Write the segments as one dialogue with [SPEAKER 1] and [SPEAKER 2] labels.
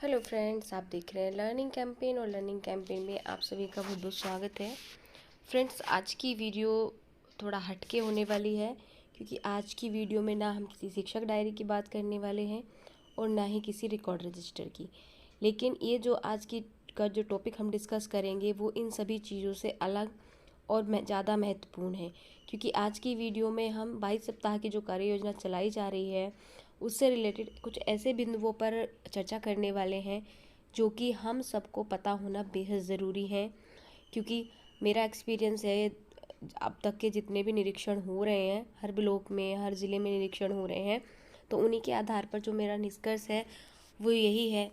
[SPEAKER 1] Hello friends, आप देख रहे हैं लर्निंग कैंपेन और लर्निंग कैंपेन में आप सभी का बहुत बहुत स्वागत है। फ्रेंड्स, आज की वीडियो थोड़ा हटके होने वाली है क्योंकि आज की वीडियो में ना हम किसी शिक्षक डायरी की बात करने वाले हैं और ना ही किसी रिकॉर्ड रजिस्टर की। लेकिन ये जो आज की का जो टॉपिक हम डिस्कस करेंगे वो इन सभी चीज़ों से अलग और ज़्यादा महत्वपूर्ण है, क्योंकि आज की वीडियो में हम 22 सप्ताह की जो कार्य योजना चलाई जा रही है उससे रिलेटेड कुछ ऐसे बिंदुओं पर चर्चा करने वाले हैं जो कि हम सबको पता होना बेहद ज़रूरी है। क्योंकि मेरा एक्सपीरियंस है, अब तक के जितने भी निरीक्षण हो रहे हैं, हर ब्लॉक में हर ज़िले में निरीक्षण हो रहे हैं, तो उन्हीं के आधार पर जो मेरा निष्कर्ष है वो यही है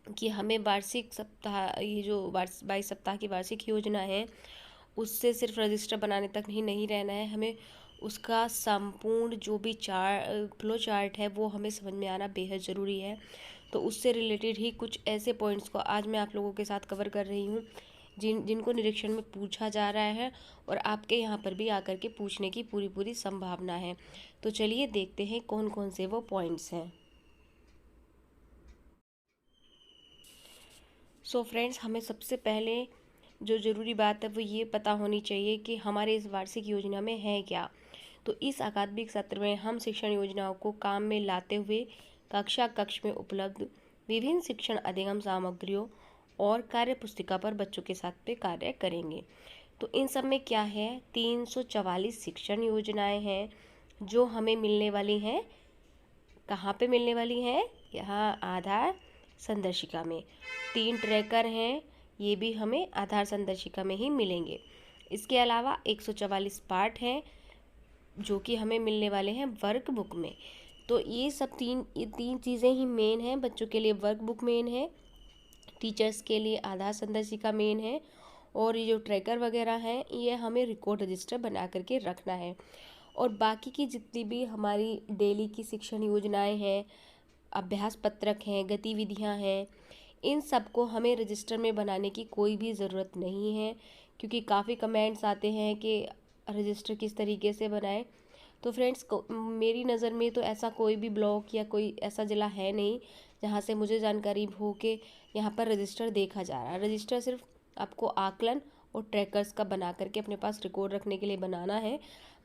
[SPEAKER 1] कि हमें वार्षिक सप्ताह, ये जो 22 सप्ताह की वार्षिक योजना है उससे सिर्फ रजिस्टर बनाने तक नहीं रहना है। हमें उसका संपूर्ण जो भी फ्लो चार्ट है वो हमें समझ में आना बेहद ज़रूरी है। तो उससे रिलेटेड ही कुछ ऐसे पॉइंट्स को आज मैं आप लोगों के साथ कवर कर रही हूँ जिनको निरीक्षण में पूछा जा रहा है और आपके यहाँ पर भी आकर के पूछने की पूरी संभावना है। तो चलिए देखते हैं कौन कौन से वो पॉइंट्स हैं। सो फ्रेंड्स, हमें सबसे पहले जो ज़रूरी बात है वो ये पता होनी चाहिए कि हमारे इस वार्षिक योजना में है क्या। तो इस अकादमिक सत्र में हम शिक्षण योजनाओं को काम में लाते हुए कक्षा कक्ष में उपलब्ध विभिन्न शिक्षण अधिगम सामग्रियों और कार्य पुस्तिका पर बच्चों के साथ पे कार्य करेंगे। तो इन सब में क्या है, 344 शिक्षण योजनाएं हैं जो हमें मिलने वाली हैं। कहाँ पे मिलने वाली हैं? यहाँ आधार संदर्शिका में। 3 ट्रैकर हैं, ये भी हमें आधार संदर्शिका में ही मिलेंगे। इसके अलावा 144 पाठ हैं जो कि हमें मिलने वाले हैं वर्क बुक में। तो ये तीन चीज़ें ही मेन हैं। बच्चों के लिए वर्क बुक मेन है, टीचर्स के लिए आधार संदर्शिका मेन है, और ये जो ट्रैकर वगैरह हैं ये हमें रिकॉर्ड रजिस्टर बना करके रखना है। और बाकी की जितनी भी हमारी डेली की शिक्षण योजनाएं हैं, अभ्यास पत्रक हैं, गतिविधियां हैं, इन सबको हमें रजिस्टर में बनाने की कोई भी ज़रूरत नहीं है, क्योंकि काफ़ी कमेंट्स आते हैं कि रजिस्टर किस तरीके से बनाएं। तो फ्रेंड्स, मेरी नज़र में तो ऐसा कोई भी ब्लॉक या कोई ऐसा ज़िला है नहीं जहाँ से मुझे जानकारी हो के यहाँ पर रजिस्टर देखा जा रहा है। रजिस्टर सिर्फ आपको आकलन और ट्रैकर्स का बना करके अपने पास रिकॉर्ड रखने के लिए बनाना है।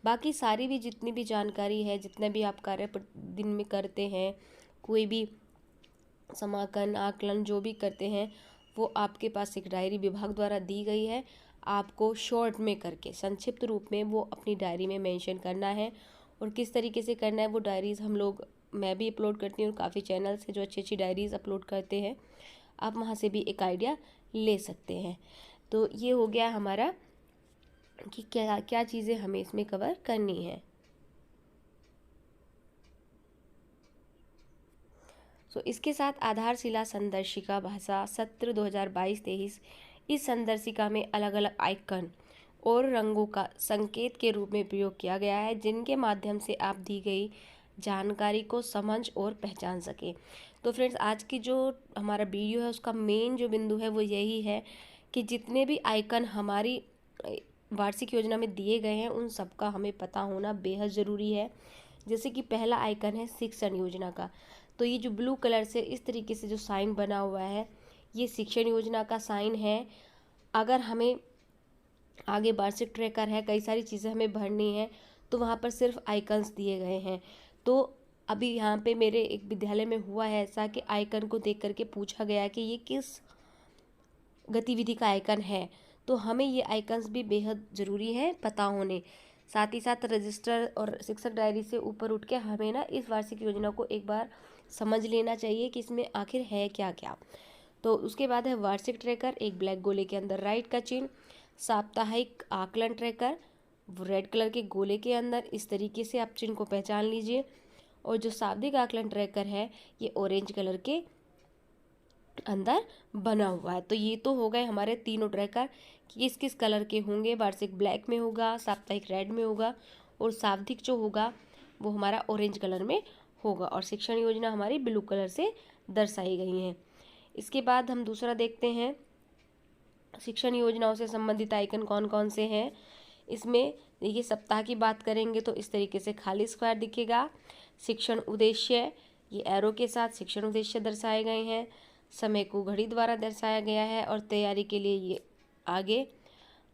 [SPEAKER 1] बाकी सारी भी जितनी भी जानकारी है, जितने भी आप कार्य दिन में करते हैं, कोई भी समाकलन आकलन जो भी करते हैं, वो आपके पास एक डायरी विभाग द्वारा दी गई है। आपको शॉर्ट में करके संक्षिप्त रूप में वो अपनी डायरी में मेंशन करना है। और किस तरीके से करना है वो डायरीज़ मैं भी अपलोड करती हूँ, और काफ़ी चैनल्स हैं जो अच्छी अच्छी डायरीज़ अपलोड करते हैं, आप वहाँ से भी एक आइडिया ले सकते हैं। तो ये हो गया हमारा कि क्या क्या चीज़ें हमें इसमें कवर करनी है। तो इसके साथ आधारशिला संदर्शिका भाषा सत्र 2022-23, इस संदर्शिका में अलग अलग आइकन और रंगों का संकेत के रूप में प्रयोग किया गया है, जिनके माध्यम से आप दी गई जानकारी को समझ और पहचान सकें। तो फ्रेंड्स, आज की जो हमारा वीडियो है उसका मेन जो बिंदु है वो यही है कि जितने भी आइकन हमारी वार्षिक योजना में दिए गए हैं उन सबका हमें पता होना बेहद ज़रूरी है। जैसे कि पहला आइकन है शिक्षण योजना का, तो ये जो ब्लू कलर से इस तरीके से जो साइन बना हुआ है ये शिक्षण योजना का साइन है। अगर हमें आगे वार्षिक ट्रैकर है, कई सारी चीज़ें हमें भरनी है, तो वहाँ पर सिर्फ आइकन्स दिए गए हैं। तो अभी यहाँ पे मेरे एक विद्यालय में हुआ है ऐसा कि आइकन को देख करके पूछा गया कि ये किस गतिविधि का आइकन है। तो हमें ये आइकन्स भी बेहद ज़रूरी है पता होने। साथ ही साथ रजिस्टर और शिक्षक डायरी से ऊपर उठ के हमें ना इस वार्षिक योजना को एक बार समझ लेना चाहिए कि इसमें आखिर है क्या क्या। तो उसके बाद है वार्षिक ट्रैकर, एक ब्लैक गोले के अंदर राइट का चिन्ह, साप्ताहिक आकलन ट्रैकर वो रेड कलर के गोले के अंदर, इस तरीके से आप चिन्ह को पहचान लीजिए। और जो शाब्दिक आकलन ट्रैकर है ये ऑरेंज कलर के अंदर बना हुआ है। तो ये तो हो गए हमारे तीनों ट्रैकर कि किस किस कलर के होंगे। वार्षिक ब्लैक में होगा, साप्ताहिक रेड में होगा, और शाब्दिक जो होगा वो हमारा ऑरेंज कलर में होगा, और शिक्षण योजना हमारी ब्लू कलर से दर्शाई गई हैं। इसके बाद हम दूसरा देखते हैं, शिक्षण योजनाओं से संबंधित आइकन कौन कौन से हैं। इसमें देखिए, सप्ताह की बात करेंगे तो इस तरीके से खाली स्क्वायर दिखेगा। शिक्षण उद्देश्य ये एरो के साथ शिक्षण उद्देश्य दर्शाए गए हैं। समय को घड़ी द्वारा दर्शाया गया है और तैयारी के लिए ये आगे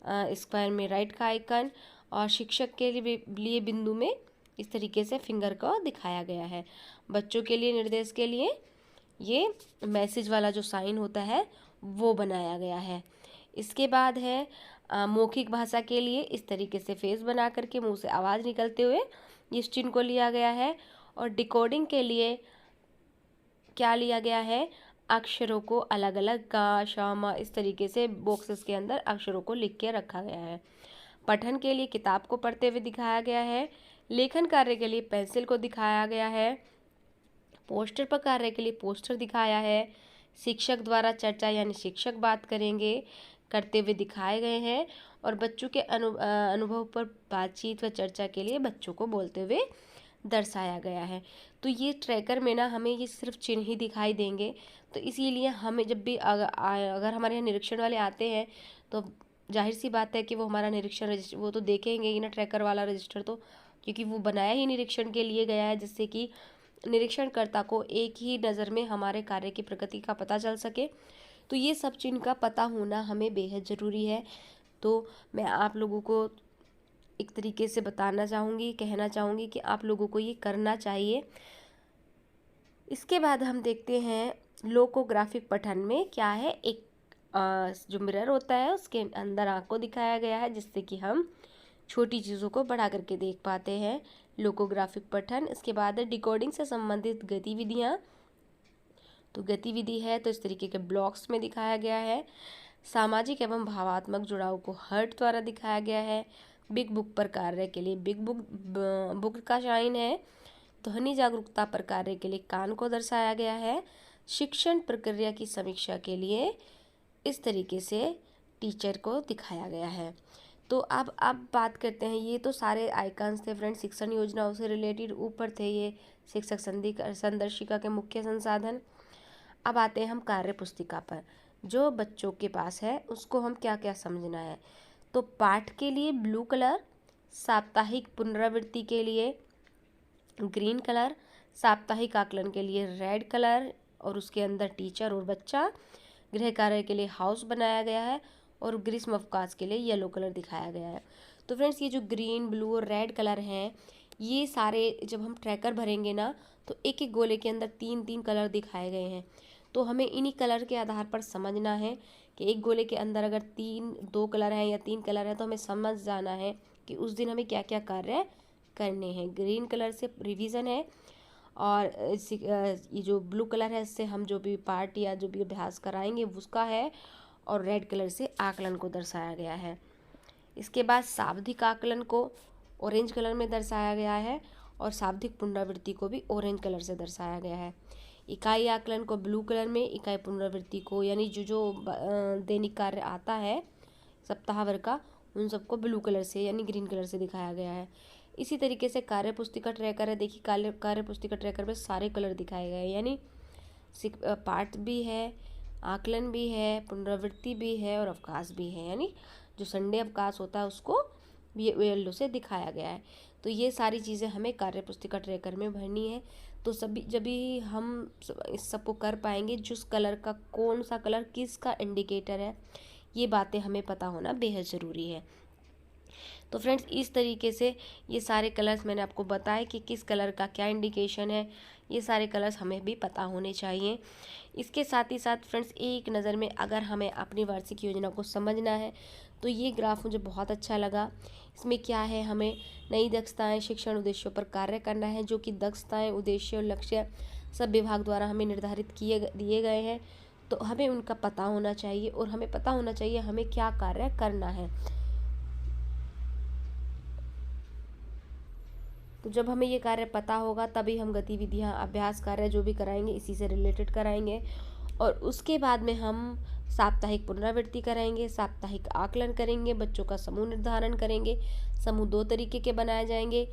[SPEAKER 1] स्क्वायर में राइट का आइकन और शिक्षक के लिए बिंदु में इस तरीके से फिंगर को दिखाया गया है। बच्चों के लिए निर्देश के लिए ये मैसेज वाला जो साइन होता है वो बनाया गया है। इसके बाद है मौखिक भाषा के लिए इस तरीके से फेस बना करके मुंह से आवाज़ निकलते हुए इस चिन्ह को लिया गया है। और डिकोडिंग के लिए क्या लिया गया है, अक्षरों को अलग अलग गा शा मा इस तरीके से बॉक्सेस के अंदर अक्षरों को लिख के रखा गया है। पठन के लिए किताब को पढ़ते हुए दिखाया गया है। लेखन कार्य के लिए पेंसिल को दिखाया गया है। पोस्टर पर कार्य के लिए पोस्टर दिखाया है। शिक्षक द्वारा चर्चा यानी शिक्षक बात करते हुए दिखाए गए हैं। और बच्चों के अनुभव पर बातचीत व चर्चा के लिए बच्चों को बोलते हुए दर्शाया गया है। तो ये ट्रैकर में ना हमें ये सिर्फ चिन्ह ही दिखाई देंगे, तो इसीलिए हमें जब भी अगर हमारे यहाँ निरीक्षण वाले आते हैं तो जाहिर सी बात है कि वो हमारा निरीक्षण रजिस्टर वो तो देखेंगे ही ना, ट्रैकर वाला रजिस्टर तो, क्योंकि वो बनाया ही निरीक्षण के लिए गया है, जिससे कि निरीक्षणकर्ता को एक ही नज़र में हमारे कार्य की प्रगति का पता चल सके। तो ये सब चिन्ह का पता होना हमें बेहद ज़रूरी है। तो मैं आप लोगों को एक तरीके से बताना चाहूँगी, कहना चाहूँगी कि आप लोगों को ये करना चाहिए। इसके बाद हम देखते हैं लोकोग्राफिक पठन में क्या है। एक जो मिरर होता है उसके अंदर आँख को दिखाया गया है, जिससे कि हम छोटी चीज़ों को बड़ा करके देख पाते हैं। लोकोग्राफिक पठन। इसके बाद है डिकोडिंग से संबंधित गतिविधियाँ। तो गतिविधि है तो इस तरीके के ब्लॉक्स में दिखाया गया है। सामाजिक एवं भावात्मक जुड़ाव को हर्ट द्वारा दिखाया गया है। बिग बुक पर कार्य के लिए बिग बुक का साइन है। ध्वनि जागरूकता पर कार्य के लिए कान को दर्शाया गया है। शिक्षण प्रक्रिया की समीक्षा के लिए इस तरीके से टीचर को दिखाया गया है। तो अब बात करते हैं, ये तो सारे आइकन्स थे फ्रेंड्स शिक्षण योजनाओं से रिलेटेड, ऊपर थे ये शिक्षक संदर्शिका के मुख्य संसाधन। अब आते हैं हम कार्य पुस्तिका पर, जो बच्चों के पास है उसको हम क्या क्या समझना है। तो पाठ के लिए ब्लू कलर, साप्ताहिक पुनरावृत्ति के लिए ग्रीन कलर, साप्ताहिक आकलन के लिए रेड कलर और उसके अंदर टीचर और बच्चा, गृह कार्य के लिए हाउस बनाया गया है और ग्रीष्म अवकाश के लिए येलो कलर दिखाया गया है। तो फ्रेंड्स ये जो ग्रीन, ब्लू और रेड कलर हैं, ये सारे जब हम ट्रैकर भरेंगे ना तो एक एक गोले के अंदर 3-3 कलर दिखाए गए हैं। तो हमें इन्हीं कलर के आधार पर समझना है कि एक गोले के अंदर अगर 2 कलर हैं या 3 कलर हैं, तो हमें समझ जाना है कि उस दिन हमें क्या क्या कार्य करने हैं। ग्रीन कलर से रिवीजन है और ये जो ब्लू कलर है इससे हम जो भी पार्ट या जो भी अभ्यास कराएंगे उसका है, और रेड कलर से आकलन को दर्शाया गया है। इसके बाद शाब्दिक आकलन को ऑरेंज कलर में दर्शाया गया है और शाब्दिक पुनरावृत्ति को भी ऑरेंज कलर से दर्शाया गया है। इकाई आकलन को ब्लू कलर में, इकाई पुनरावृत्ति को यानी जो दैनिक कार्य आता है सप्ताह भर का, उन सबको ब्लू कलर से यानी ग्रीन कलर से दिखाया गया है। इसी तरीके से कार्य पुस्तिका ट्रैकर है। देखिए कार्य पुस्तिका ट्रैकर में सारे कलर दिखाए गए हैं, यानी पाठ भी है, आकलन भी है, पुनरावृत्ति भी है और अवकाश भी है, यानी जो संडे अवकाश होता है उसको येलो से दिखाया गया है। तो ये सारी चीज़ें हमें कार्य पुस्तिका ट्रैकर में भरनी है। तो जब भी हम इस सबको कर पाएंगे, जिस कलर का कौन सा कलर किसका इंडिकेटर है, ये बातें हमें पता होना बेहद ज़रूरी है। तो फ्रेंड्स इस तरीके से ये सारे कलर्स मैंने आपको बताए कि किस कलर का क्या इंडिकेशन है, ये सारे कलर्स हमें भी पता होने चाहिए। इसके साथ ही साथ फ्रेंड्स एक नज़र में अगर हमें अपनी वार्षिक योजना को समझना है तो ये ग्राफ मुझे बहुत अच्छा लगा। इसमें क्या है, हमें नई दक्षताएं, शिक्षण उद्देश्यों पर कार्य करना है, जो कि दक्षताएं, उद्देश्य और लक्ष्य सब विभाग द्वारा हमें निर्धारित दिए गए हैं। तो हमें उनका पता होना चाहिए और हमें पता होना चाहिए हमें क्या कार्य करना है। तो जब हमें ये कार्य पता होगा तभी हम गतिविधियाँ, अभ्यास, कार्य जो भी कराएंगे इसी से रिलेटेड कराएंगे। और उसके बाद में हम साप्ताहिक पुनरावृत्ति कराएंगे, साप्ताहिक आकलन करेंगे, बच्चों का समूह निर्धारण करेंगे। समूह 2 तरीके के बनाए जाएंगे,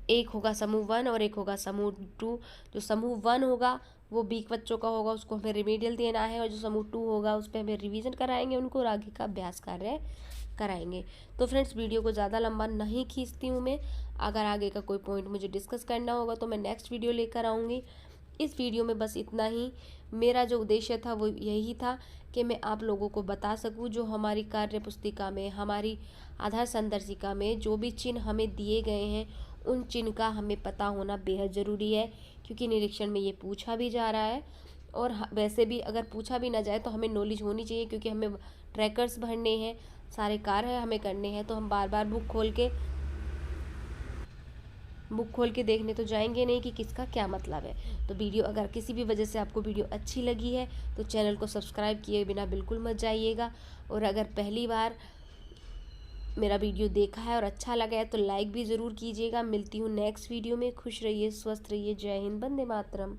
[SPEAKER 1] एक होगा समूह 1 और एक होगा समूह 2। जो समूह 1 होगा वो वीक बच्चों का होगा, उसको हमें रिमीडियल देना है, और जो समूह 2 होगा उस पर हमें रिवीजन कराएंगे उनको और आगे का अभ्यास कार्य कराएंगे। तो फ्रेंड्स, वीडियो को ज़्यादा लंबा नहीं खींचती हूँ मैं। अगर आगे का कोई पॉइंट मुझे डिस्कस करना होगा तो मैं नेक्स्ट वीडियो लेकर आऊँगी। इस वीडियो में बस इतना ही। मेरा जो उद्देश्य था वो यही था कि मैं आप लोगों को बता सकूं, जो हमारी कार्य पुस्तिका में, हमारी आधार संदर्शिका में जो भी चिन्ह हमें दिए गए हैं, उन चिन्ह का हमें पता होना बेहद ज़रूरी है, क्योंकि निरीक्षण में ये पूछा भी जा रहा है। और वैसे भी अगर पूछा भी ना जाए तो हमें नॉलेज होनी चाहिए, क्योंकि हमें ट्रैकर्स भरने हैं, सारे कार्य हमें करने हैं, तो हम बार बार बुक खोल के देखने तो जाएंगे नहीं कि किसका क्या मतलब है। तो वीडियो, अगर किसी भी वजह से आपको वीडियो अच्छी लगी है तो चैनल को सब्सक्राइब किए बिना बिल्कुल मत जाइएगा। और अगर पहली बार मेरा वीडियो देखा है और अच्छा लगा है तो लाइक भी ज़रूर कीजिएगा। मिलती हूँ नेक्स्ट वीडियो में। खुश रहिए, स्वस्थ रहिए। जय हिंद, वंदे मातरम।